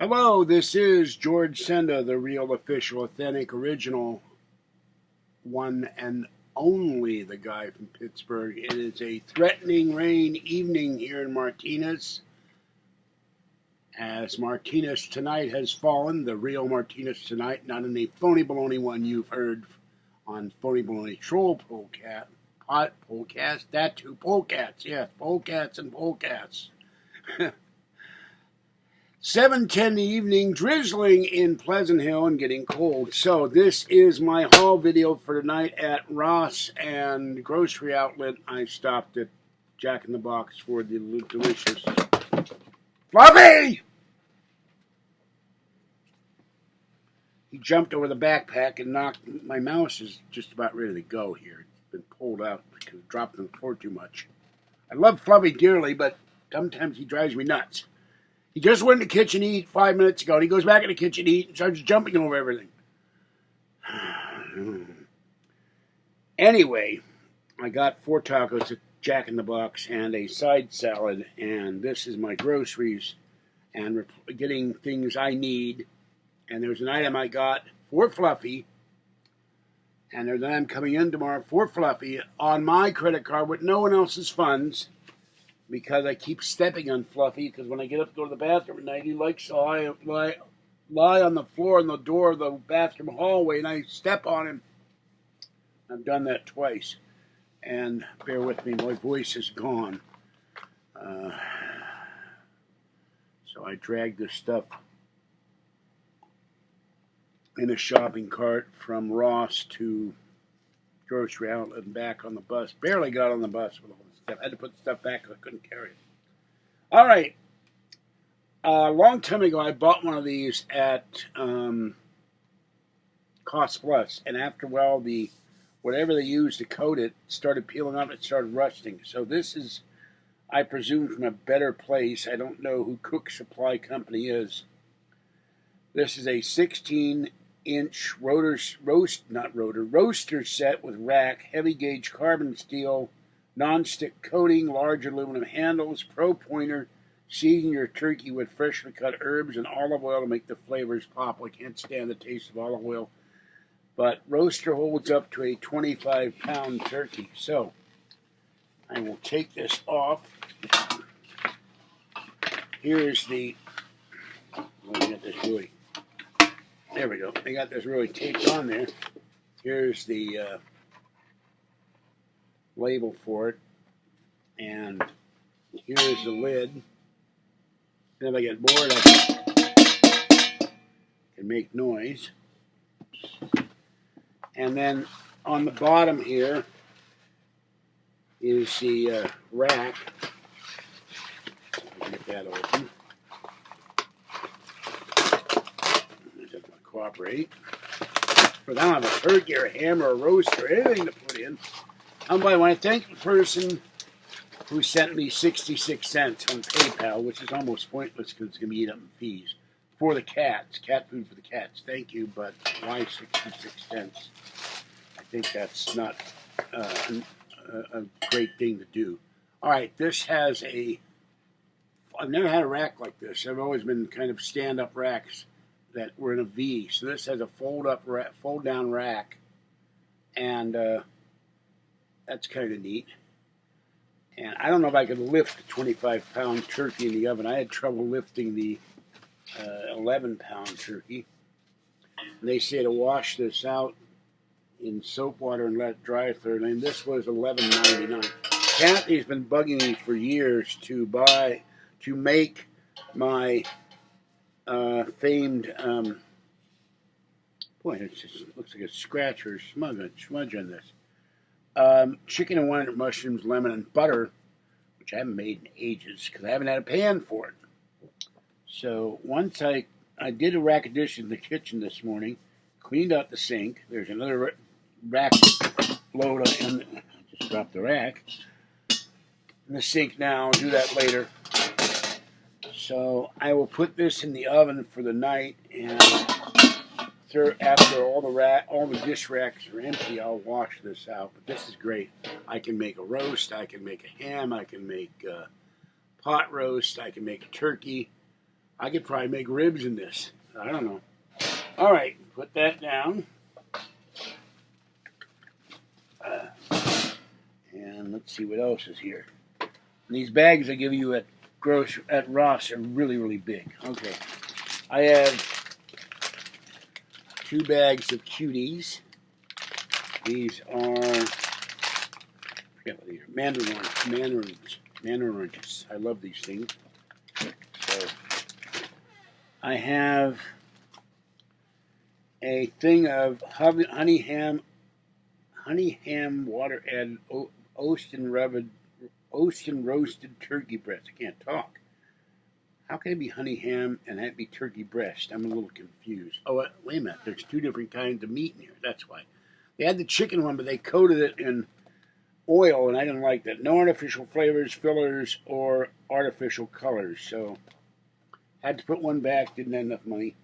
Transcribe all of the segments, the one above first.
Hello, this is George Senda, the real, official, authentic, original, one and only the guy from Pittsburgh. It is a threatening rain evening here in Martinez. As Martinez tonight has fallen, the real Martinez tonight, not in the phony baloney one you've heard on Phony Baloney Troll Polecast, that too, polecats, yes, polecats and polecats. 7:10 in the evening, drizzling in Pleasant Hill and getting cold. So this is my haul video for tonight at Ross and Grocery Outlet. I stopped at Jack in the Box for the delicious Fluffy! He jumped over the backpack and knocked. My mouse is just about ready to go here. It's been pulled out because it dropped on the floor too much. I love Fluffy dearly, but sometimes he drives me nuts. He just went in the kitchen to eat 5 minutes ago, and he goes back in the kitchen to eat and starts jumping over everything. Anyway, I got 4 tacos at Jack in the Box and a side salad, and this is my groceries and getting things I need. And there's an item I got for Fluffy, and there's an item coming in tomorrow for Fluffy on my credit card with no one else's funds. Because I keep stepping on Fluffy, because when I get up to go to the bathroom at night, he likes to lie on the floor in the door of the bathroom hallway, and I step on him. I've done that twice. And bear with me, my voice is gone. So I dragged this stuff in a shopping cart from Ross to Grocery Outlet and back on the bus. Barely got on the bus with all this stuff. I had to put the stuff back because I couldn't carry it. All right. A long time ago, I bought one of these at Cost Plus, and after a while, whatever they used to coat it started peeling off. It started rusting. So this is, I presume, from a better place. I don't know who Cook Supply Company is. This is a 16-inch roaster set with rack, heavy gauge carbon steel, non-stick coating, large aluminum handles, pro pointer. Season your turkey with freshly cut herbs and olive oil to make the flavors pop. I can't stand the taste of olive oil. But roaster holds up to a 25-pound turkey. So I will take this off. Here's the. Let me get this really. There we go. I got this really taped on there. Here's the label for it. And here's the lid. And if I get bored, I can make noise. And then on the bottom here is the rack. Let me get that open. It doesn't cooperate. But I don't have a turkey or a ham or a roast or anything to put in. I want to thank the person who sent me 66 cents on PayPal, which is almost pointless because it's going to be eaten up in fees, for the cats, cat food for the cats. Thank you, but why 66 cents? I think that's not a great thing to do. All right, this has I've never had a rack like this. I've always been kind of stand-up racks that were in a V. So this has a fold-down rack, and that's kind of neat. And I don't know if I could lift a 25-pound turkey in the oven. I had trouble lifting the 11-pound turkey. And they say to wash this out in soap water and let it dry a third. And this was $11.99. Kathy's been bugging me for years to make my famed, boy, it just looks like a scratch or smudge on this. Chicken and 100 mushrooms, lemon, and butter, which I haven't made in ages because I haven't had a pan for it. So once I did a rack of dishes in the kitchen this morning, cleaned out the sink. There's another rack load on, I just dropped the rack in the sink now. I'll do that later. So I will put this in the oven for the night, and after all the dish racks are empty, I'll wash this out. But this is great. I can make a roast. I can make a ham. I can make a pot roast. I can make a turkey. I could probably make ribs in this. I don't know. All right, put that down. And let's see what else is here. And these bags I give you at Ross are really, really big. Okay. I have 2 bags of cuties. These are, I forget what these are, mandarin oranges. I love these things. So I have a thing of honey ham water added oast and roasted turkey breast. I can't talk. How can it be honey ham and that be turkey breast? I'm a little confused. Oh, wait a minute. There's 2 different kinds of meat in here. That's why. They had the chicken one, but they coated it in oil, and I didn't like that. No artificial flavors, fillers, or artificial colors. So, had to put one back. Didn't have enough money.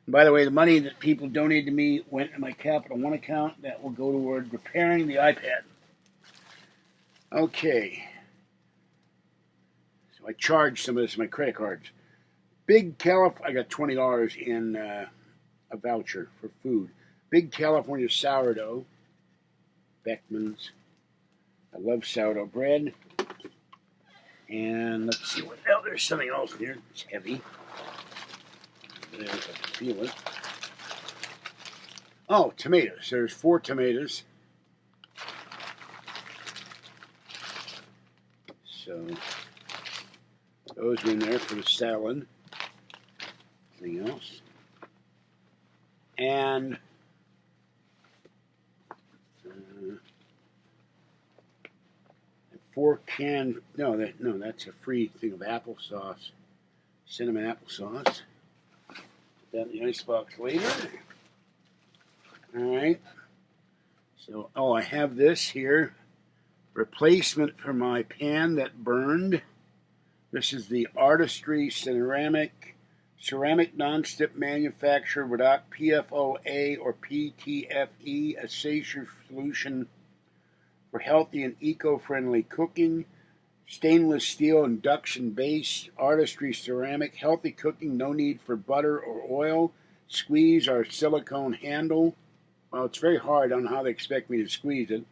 And by the way, the money that people donated to me went in my Capital One account. That will go toward repairing the iPad. Okay. So I charged some of this in my credit cards. I got $20 in a voucher for food. Big California sourdough. Beckman's. I love sourdough bread. And let's see what else. There's something else in here. It's heavy. There, I can feel it. Oh, tomatoes. There's 4 tomatoes. So those are in there for the salad. Anything else? And 4 canned. No, that's a free thing of applesauce, cinnamon applesauce. Put that in the icebox later. All right. So, I have this here. Replacement for my pan that burned. This is the Artistry ceramic non-stick manufacturer without PFOA or PTFE, a safer solution for healthy and eco-friendly cooking. Stainless steel induction base, Artistry ceramic, healthy cooking, no need for butter or oil. Squeeze our silicone handle. Well, it's very hard. I don't know how they expect me to squeeze it.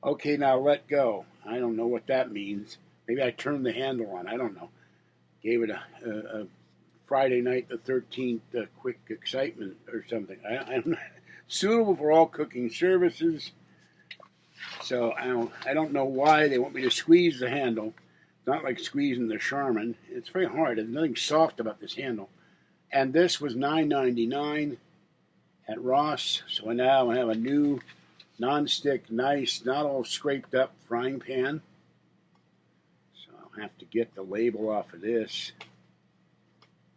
Okay, now let go. I don't know what that means. Maybe I turned the handle on. I don't know. Gave it a Friday night the 13th quick excitement or something. I don't know. Suitable for all cooking services. So I don't know why they want me to squeeze the handle. It's not like squeezing the Charmin. It's very hard. There's nothing soft about this handle. And this was $9.99 at Ross. So now I have a new non-stick, nice, not all scraped up frying pan. So I'll have to get the label off of this.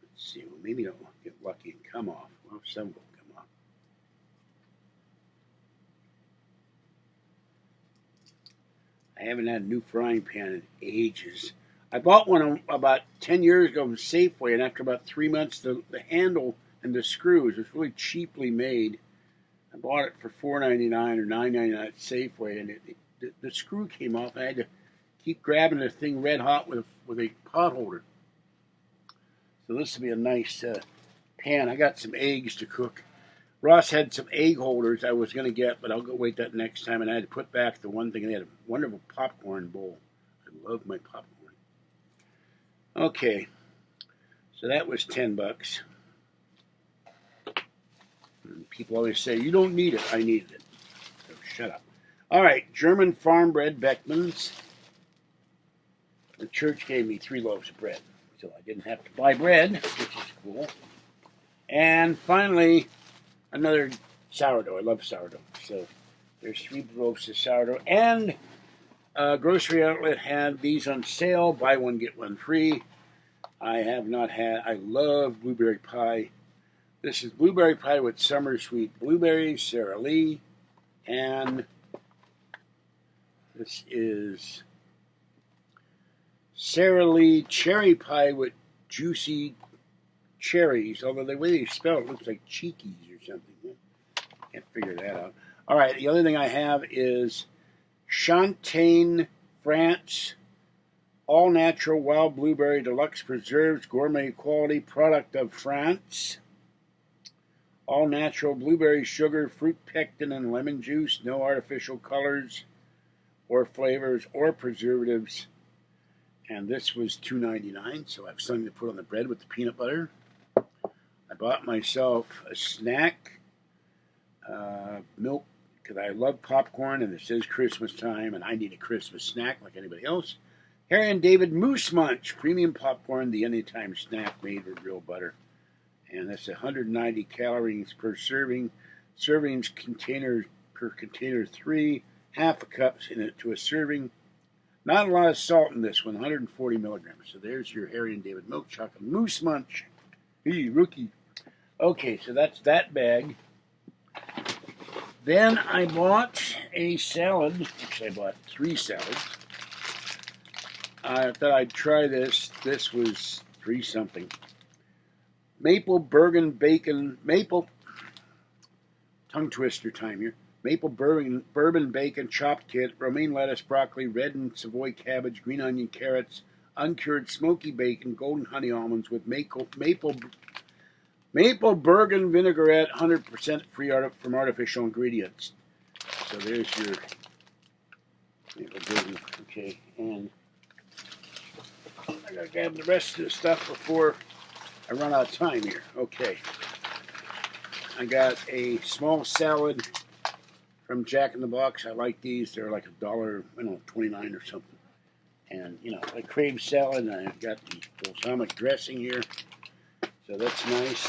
Let's see, well, maybe it'll get lucky and come off. Well, some will come off. I haven't had a new frying pan in ages. I bought one about 10 years ago from Safeway, and after about 3 months, the handle and the screws was really cheaply made. I bought it for $4.99 or $9.99 at Safeway, and the screw came off. I had to keep grabbing the thing red hot with a pot holder. So this will be a nice pan. I got some eggs to cook. Ross had some egg holders I was going to get, but I'll go wait that next time. And I had to put back the one thing. They had a wonderful popcorn bowl. I love my popcorn. Okay, so that was $10. And people always say, you don't need it. I needed it. So shut up. All right, German farm bread, Beckman's. The church gave me 3 loaves of bread, so I didn't have to buy bread, which is cool. And finally, another sourdough. I love sourdough. So there's 3 loaves of sourdough. And Grocery Outlet had these on sale. Buy one, get one free. I have not had. I love blueberry pie. This is blueberry pie with summer sweet blueberries, Sara Lee. And this is Sara Lee cherry pie with juicy cherries. Although the way they spell it looks like cheekies or something. Can't figure that out. All right, the other thing I have is Champagne, France, All natural wild blueberry deluxe preserves, gourmet quality product of France. All natural blueberry sugar, fruit pectin, and lemon juice. No artificial colors or flavors or preservatives. And this was $2.99, so I have something to put on the bread with the peanut butter. I bought myself a snack, milk, because I love popcorn, and this is Christmas time, and I need a Christmas snack like anybody else. Harry and David Moose Munch, premium popcorn, the anytime snack made with real butter. And that's 190 calories per serving. Servings container per container 3, half a cup in it to a serving. Not a lot of salt in this one, 140 milligrams. So there's your Harry and David Milk Chocolate Moose Munch. Hey, rookie. Okay, so that's that bag. Then I bought a salad. Actually, I bought 3 salads. I thought I'd try this. This was 3 something. Maple bourbon bacon, tongue twister time here. Maple bourbon bacon, chopped kit, romaine lettuce, broccoli, red and Savoy cabbage, green onion, carrots, uncured smoky bacon, golden honey almonds with maple bourbon vinaigrette, 100% free from artificial ingredients. So there's your maple bourbon. Okay, and I gotta grab the rest of the stuff before I run out of time here. Okay, I got a small salad from Jack in the Box. I like these. They're like $1.29 or something. And I crave salad, and I've got the balsamic dressing here, so that's nice.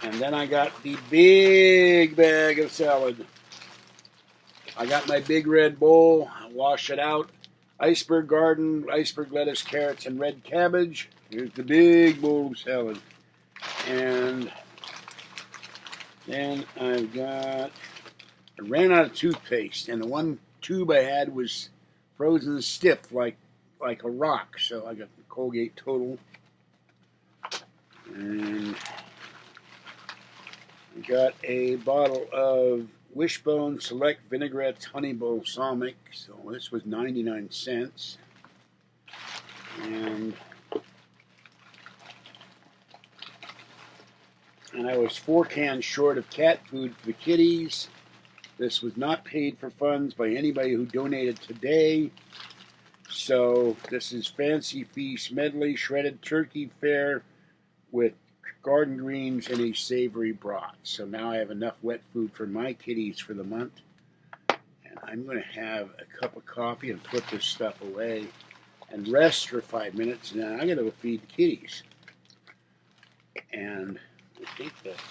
And then I got the big bag of salad. I got my big red bowl. I wash it out. Iceberg garden, iceberg lettuce, carrots, and red cabbage. Here's the big bowl of salad. And then I ran out of toothpaste, and the one tube I had was frozen stiff like a rock. So I got the Colgate Total. And I got a bottle of Wishbone Select Vinaigrette Honey Balsamic. So this was 99 cents. And I was 4 cans short of cat food for the kitties. This was not paid for funds by anybody who donated today. So this is Fancy Feast Medley Shredded Turkey Fare with garden greens and a savory broth. So now I have enough wet food for my kitties for the month. And I'm going to have a cup of coffee and put this stuff away and rest for 5 minutes. And then I'm going to go feed the kitties. And we'll take this.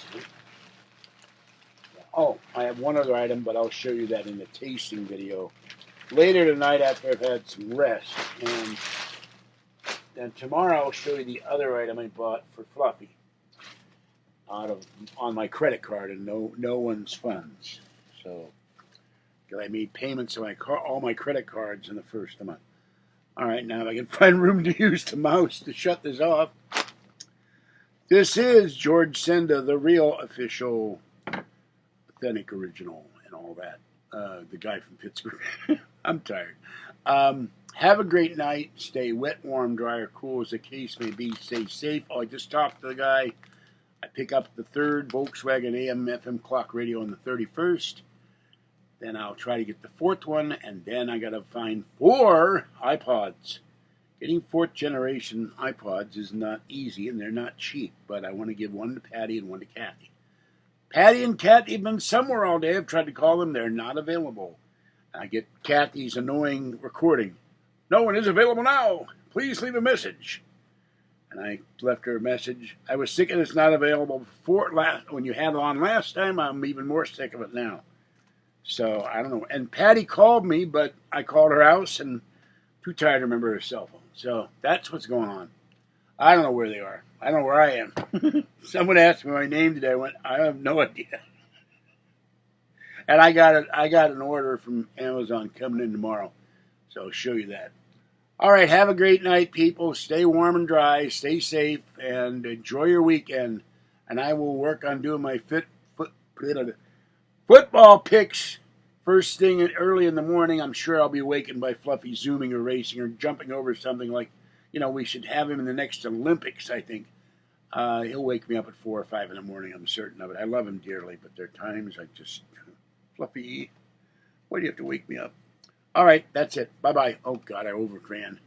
Oh, I have one other item, but I'll show you that in the tasting video later tonight after I've had some rest. And then tomorrow I'll show you the other item I bought for Fluffy on my credit card and no one's funds. So, because I made payments on all my credit cards in the first of the month. All right, now if I can find room to use the mouse to shut this off. This is George Senda, the real official, authentic original and all that. The guy from Pittsburgh. I'm tired. Have a great night. Stay wet, warm, dry, or cool as the case may be. Stay safe. Oh, I just talked to the guy. I pick up the 3rd Volkswagen AM/FM clock radio on the 31st. Then I'll try to get the 4th one, and then I got to find 4 iPods. Getting 4th generation iPods is not easy, and they're not cheap, but I want to give one to Patty and one to Kathy. Patty and Kathy have been somewhere all day. I've tried to call them. They're not available. I get Kathy's annoying recording. No one is available now. Please leave a message. And I left her a message. I was sick of this not available before when you had it on last time. I'm even more sick of it now. So, I don't know. And Patty called me, but I called her house and too tired to remember her cell phone. So, that's what's going on. I don't know where they are. I don't know where I am. Someone asked me my name today. I went, I have no idea. And I got an order from Amazon coming in tomorrow. So I'll show you that. All right, have a great night, people. Stay warm and dry, stay safe, and enjoy your weekend. And I will work on doing my football picks for First thing early in the morning, I'm sure I'll be awakened by Fluffy zooming or racing or jumping over something like, we should have him in the next Olympics, I think. He'll wake me up at 4 or 5 in the morning, I'm certain of it. I love him dearly, but there are times I just, Fluffy, why do you have to wake me up? All right, that's it. Bye-bye. Oh, God, I overran.